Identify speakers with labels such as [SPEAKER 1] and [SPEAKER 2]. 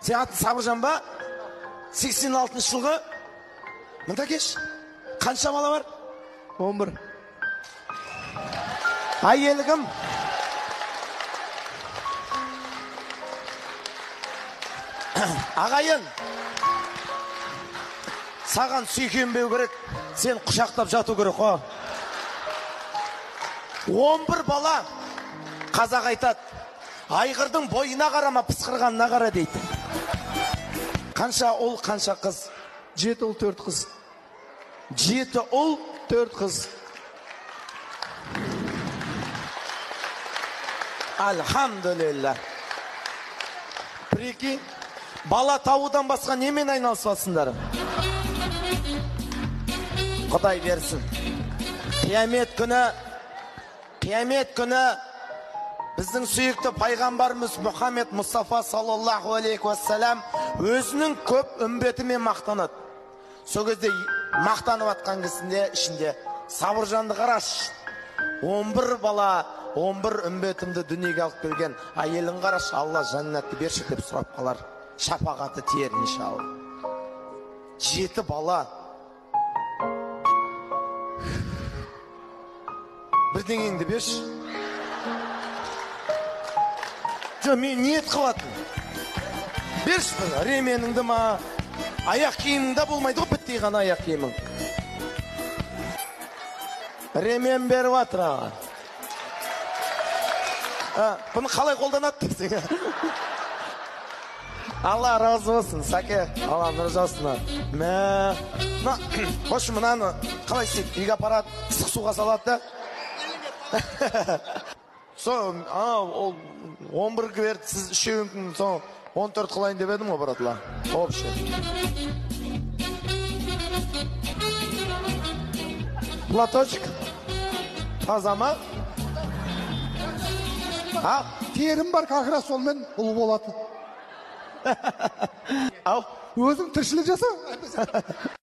[SPEAKER 1] Сен атын Сабыржан ба? 86 жылғы? Мында кеш. Қанша бала бар?
[SPEAKER 2] 11.
[SPEAKER 1] Әйелі кім? Ағайын, саған сүйкенбеу керек, сен құшақтап жату керек қой. 11 бала, қазақ айтады, айғырдың бойына қарама, пысқырғанына қара дейді. Қанша ұл, қанша қыз?
[SPEAKER 2] 7 ұл, 4 қыз.
[SPEAKER 1] 7 ұл,
[SPEAKER 2] 4 қыз.
[SPEAKER 1] Альхамдулилля. Прикинь, бала табудан басқа немен айналысасыңдар? Құдай берсін. Қиямет күні біздің сүйікті пайғамбарымыз Мұхаммед Мұстафа саллаллаху алейхи уассалам өзінің көп үмбетімен мақтанады. Сол кезде мақтанып атқан кісінде ішінде Сабыржанды қараш. 11 бала, 11 үмбетімді дүниеге алып келген әйелін қараш, Алла жәннатты берші деп сұрап қалар. Шапағаты тиер иншалла. 7 бала. Бірдеңеңді берші. Жо, мен ниет қылатын. Берші бір, ременіңді ма, аяқ киіміңді болмайды ғой, біттей ғана аяқ киімің. Ремен беріп атыр аға. Бұны қалай қолданады десең? Алла разы болсын, сәке. Алла нұр жаусын. Қошы мұнаны қалай істейді? Үйге апарады, ыстық суға салады да? Сол, 11 берді, сіз үшеуіңкін, сол 14 қылайын деп едім ғой, бұратыла. Общий. Платочек. Таза ма?
[SPEAKER 2] Терім бар, как раз сонымен ұл болады.
[SPEAKER 1] Ау?
[SPEAKER 2] Өзің тіршілік жаса.